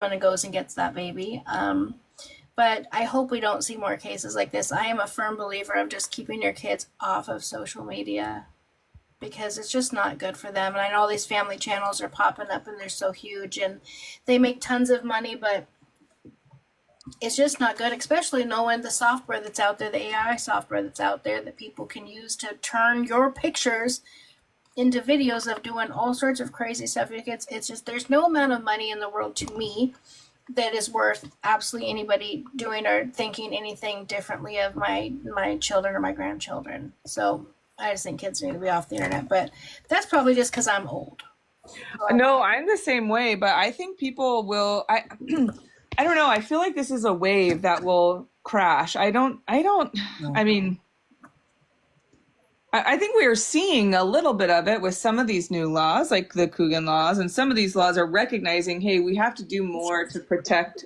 and goes and gets that baby. But I hope we don't see more cases like this. I am a firm believer of just keeping your kids off of social media because it's just not good for them. And I know all these family channels are popping up and they're so huge and they make tons of money, but it's just not good, especially knowing the software that's out there, the AI software that's out there that people can use to turn your pictures into videos of doing all sorts of crazy stuff. It's just, there's no amount of money in the world to me that is worth absolutely anybody doing or thinking anything differently of my children or my grandchildren. So I just think kids need to be off the internet, but that's probably just because I'm old. No, I'm the same way, but I think people will, I don't know. I feel like this is a wave that will crash. I mean, I think we are seeing a little bit of it with some of these new laws, like the Coogan laws, and some of these laws are recognizing, hey, we have to do more to protect.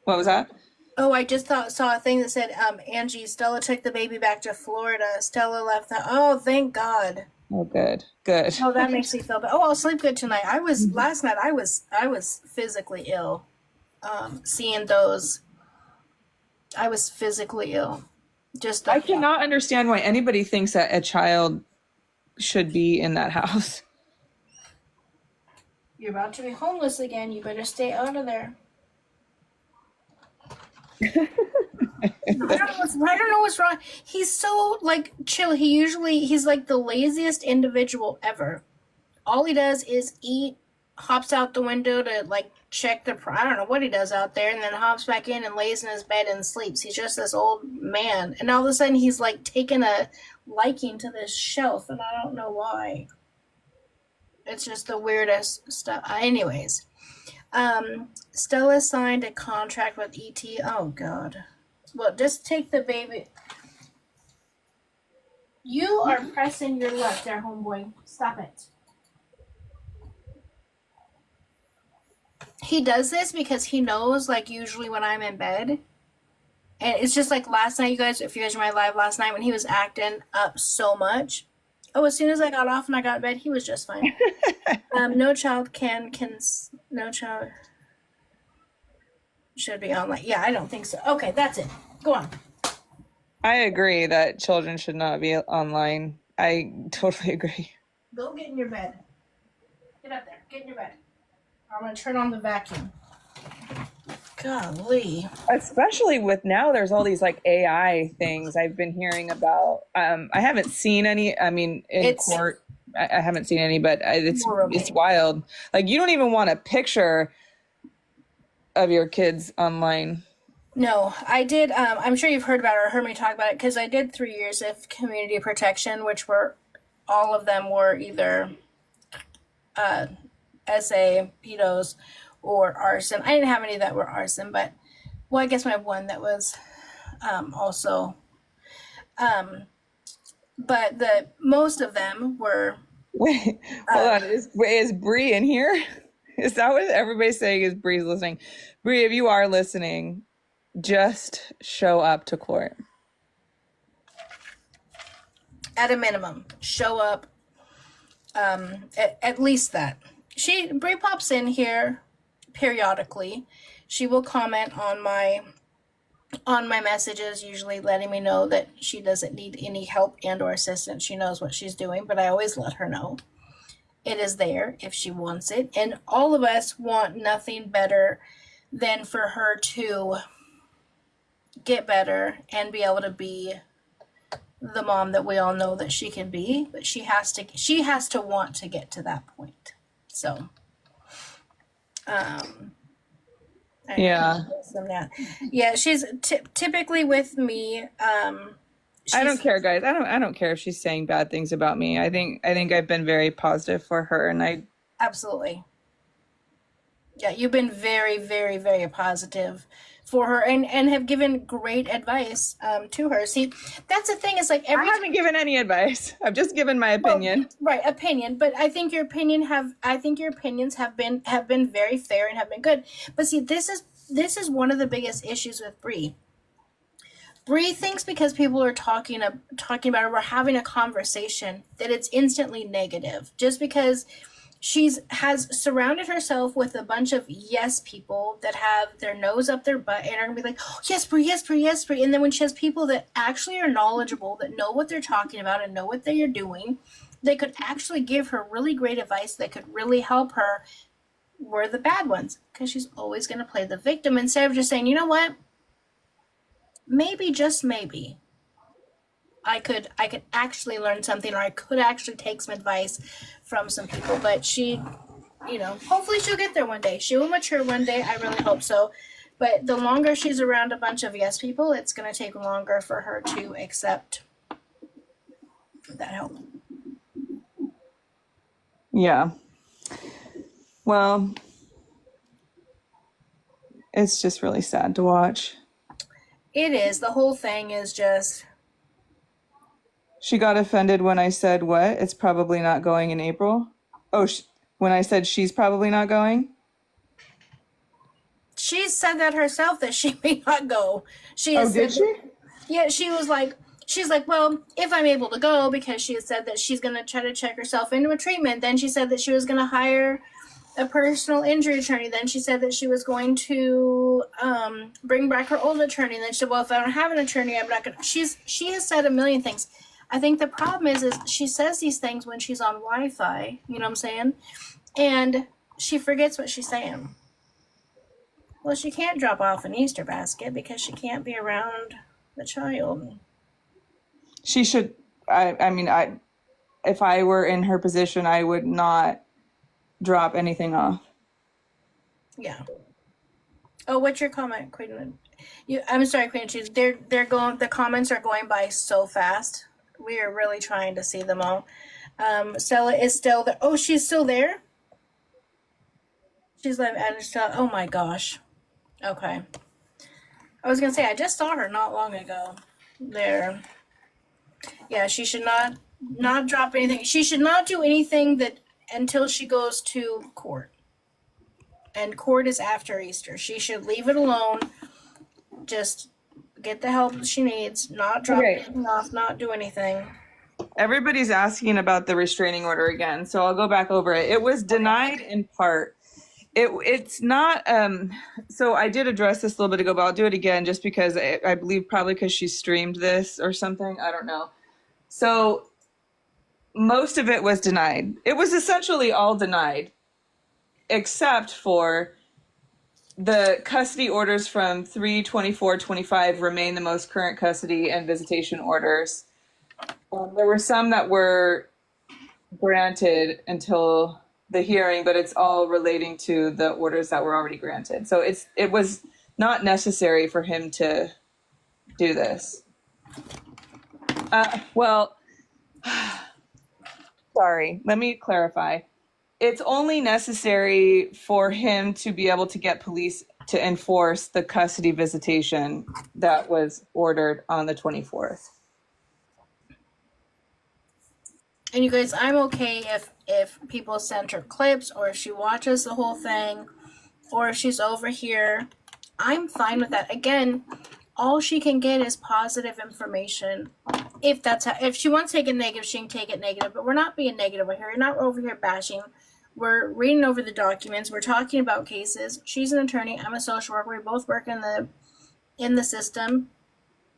What was that? Oh, I just saw a thing that said, Angie, Stella took the baby back to Florida. Stella left the, oh, thank God. Oh, good, good. Oh, that makes me feel better. Oh, I'll sleep good tonight. Last night I was physically ill. Seeing those, I was physically ill. Just I cannot understand why anybody thinks that a child should be in that house. You're about to be homeless again. You better stay out of there. I don't know what's wrong. He's so like chill. He's like the laziest individual ever. All he does is eat, hops out the window to like check I don't know what he does out there, and then hops back in and lays in his bed and sleeps. He's just this old man, and all of a sudden he's like taken a liking to this shelf, and I don't know why. It's just the weirdest stuff. Anyways, Stella signed a contract with ET. Oh God. Well, just take the baby. You are pressing your luck there, homeboy. Stop it. He does this because he knows, like, usually when I'm in bed, and it's just like last night, you guys, if you guys were my live last night, when he was acting up so much. Oh, as soon as I got off and I got in bed, he was just fine. No child no child should be online. Yeah, I don't think so. Okay, that's it. Go on. I agree that children should not be online. I totally agree. Go get in your bed. Get up there. Get in your bed. I'm going to turn on the vacuum. Golly. Especially with now, there's all these like AI things I've been hearing about. I haven't seen any. I mean, in court, I haven't seen any, but it's wild. Like you don't even want a picture of your kids online. No, I did. I'm sure you've heard about it or heard me talk about it because I did 3 years of community protection, which were all of them were either SA, pedos, or arson. I didn't have any that were arson, but well, I guess I have one that was also. But the most of them were. Wait, hold on. Is Bree in here? Is that what everybody's saying? Is Bree's listening? Bree, if you are listening, just show up to court. At a minimum, show up. At least that. Bree pops in here periodically. She will comment on my messages, usually letting me know that she doesn't need any help and or assistance. She knows what she's doing, but I always let her know. It is there if she wants it. And all of us want nothing better than for her to get better and be able to be the mom that we all know that she can be, but she has to want to get to that point. So yeah, she's typically with me. I don't care, guys. I don't care if she's saying bad things about me. I think I've been very positive for her, and I absolutely. Yeah, you've been very, very, very positive for her, and have given great advice to her. See, that's the thing. Is like I haven't given any advice. I've just given my opinion. Well, right, opinion. But I think your opinions have been very fair and have been good. But see, this is one of the biggest issues with Bree. Bree thinks because people are talking about it, we're having a conversation, that it's instantly negative. Just because has surrounded herself with a bunch of yes people that have their nose up their butt and are gonna be like, oh, yes, Brie, yes, Brie, yes, Brie. And then when she has people that actually are knowledgeable, that know what they're talking about and know what they are doing, they could actually give her really great advice that could really help her, were the bad ones, because she's always going to play the victim instead of just saying, you know what, maybe, just maybe, I could actually learn something, or I could actually take some advice from some people. But she, hopefully she'll get there one day. She will mature one day. I really hope so. But the longer she's around a bunch of yes people, it's going to take longer for her to accept that help. Yeah. Well, it's just really sad to watch. It is. The whole thing is just... She got offended when I said what? It's probably not going in April? Oh, when I said she's probably not going? She said that herself, that she may not go. Did she? Yeah, she's like, well, if I'm able to go, because she had said that she's going to try to check herself into a treatment. Then she said that she was going to hire a personal injury attorney. Then she said that she was going to bring back her old attorney. And then she said, well, if I don't have an attorney, I'm not going to. She has said a million things. I think the problem is she says these things when she's on Wi-Fi, you know what I'm saying? And she forgets what she's saying. Well, she can't drop off an Easter basket because she can't be around the child. She should, I mean, if I were in her position, I would not drop anything off. Yeah. Oh, what's your comment, Queen? I'm sorry, Queen. They're going. The comments are going by so fast. We are really trying to see them all. Stella is still there. Oh, she's still there. She's like, oh my gosh. Okay. I was gonna say I just saw her not long ago. There. Yeah, she should not drop anything. She should not do anything that until she goes to court. And court is after Easter. She should leave it alone. Just get the help that she needs. Not drop anything off. Not do anything. Everybody's asking about the restraining order again, so I'll go back over it. It was denied in part. It's not. So I did address this a little bit ago, but I'll do it again just because I believe probably because she streamed this or something. I don't know. So most of it was denied. It was essentially all denied, except for the custody orders from 3/24/25 remain the most current custody and visitation orders. There were some that were granted until the hearing, but it's all relating to the orders that were already granted. So it was not necessary for him to do this. Well, sorry, let me clarify. It's only necessary for him to be able to get police to enforce the custody visitation that was ordered on the 24th. And you guys, I'm okay if people send her clips, or if she watches the whole thing, or if she's over here. I'm fine with that. Again, all she can get is positive information. If she wants to take it negative, she can take it negative. But we're not being negative over here. We're not over here bashing. We're reading over the documents. We're talking about cases. She's an attorney. I'm a social worker. We both work in the system.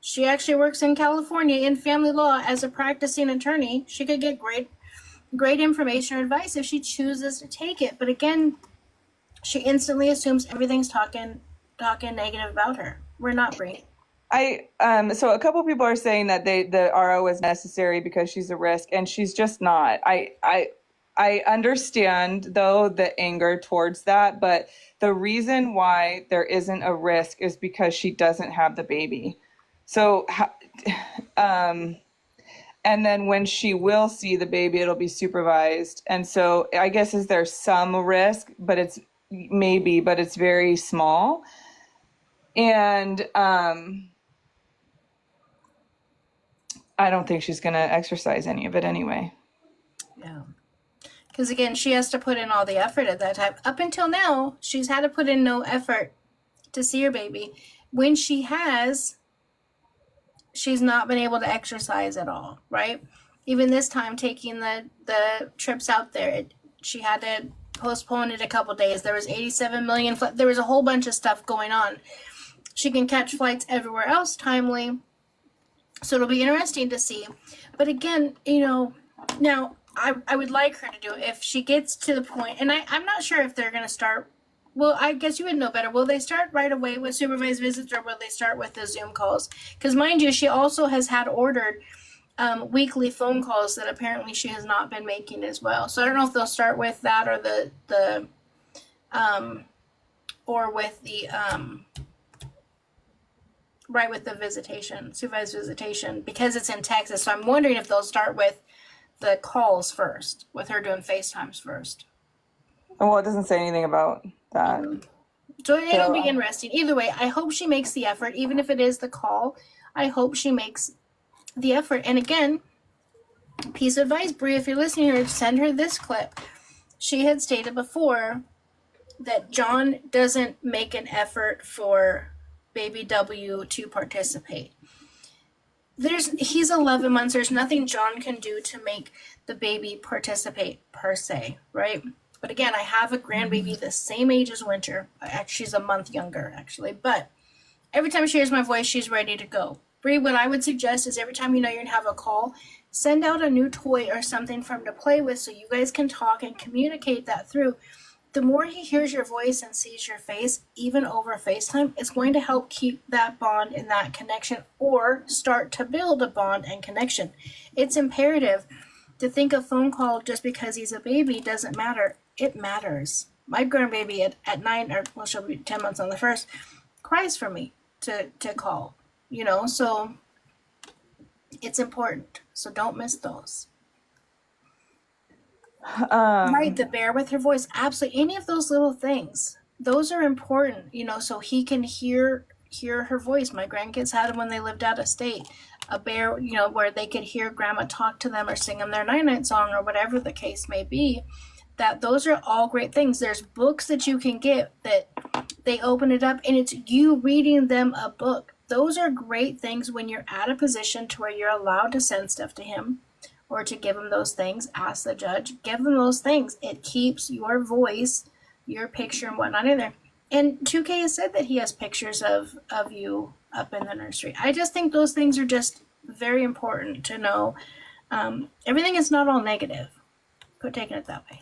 She actually works in California in family law as a practicing attorney. She could get great information or advice if she chooses to take it. But again, she instantly assumes everything's talking negative about her. We're not Brie. So a couple people are saying that the RO is necessary because she's a risk, and she's just not. I understand though the anger towards that, but the reason why there isn't a risk is because she doesn't have the baby. So, and then when she will see the baby, it'll be supervised. And so I guess is there some risk, but it's very small. And I don't think she's going to exercise any of it anyway. Yeah. Because again, she has to put in all the effort at that time. Up until now, she's had to put in no effort to see her baby. When she has, she's not been able to exercise at all, right? Even this time, taking the trips out there, She had to postpone it a couple days. There was 87 million. There was a whole bunch of stuff going on. She can catch flights everywhere else timely. So it'll be interesting to see. But again, now I would like her to do it if she gets to the point, and I'm not sure if they're going to start. Well, I guess you would know better. Will they start right away with supervised visits, or will they start with the Zoom calls? Because mind you, she also has had ordered weekly phone calls that apparently she has not been making as well. So I don't know if they'll start with that or with the visitation, supervised visitation, because it's in Texas. So I'm wondering if they'll start with the calls first, with her doing FaceTimes first. Well, it doesn't say anything about that. So it'll be interesting. Either way, I hope she makes the effort, even if it is the call. I hope she makes the effort. And again, piece of advice, Brie, if you're listening here, send her this clip. She had stated before that John doesn't make an effort for baby W to participate. He's 11 months. There's nothing John can do to make the baby participate per se, right? But again, I have a grandbaby the same age as Winter. She's a month younger, actually. But every time she hears my voice, she's ready to go. Bree, what I would suggest is every time you're going to have a call, send out a new toy or something for him to play with so you guys can talk and communicate that through. The more he hears your voice and sees your face, even over FaceTime, it's going to help keep that bond and that connection, or start to build a bond and connection. It's imperative. To think a phone call just because he's a baby doesn't matter. It matters. My grandbaby at 9, or well, she'll be 10 months on the 1st, cries for me to call, so it's important. So don't miss those. Right, the bear with her voice, absolutely. Any of those little things, those are important, so he can hear her voice. My grandkids had them when they lived out of state. A bear, where they could hear grandma talk to them or sing them their night-night song or whatever the case may be. That those are all great things. There's books that you can get that they open it up and it's you reading them a book. Those are great things when you're at a position to where you're allowed to send stuff to him or to give him those things. Ask the judge, give him those things. It keeps your voice, your picture and whatnot in there. And 2K has said that he has pictures of you up in the nursery. I just think those things are just very important to know. Everything is not all negative. Quit taking it that way.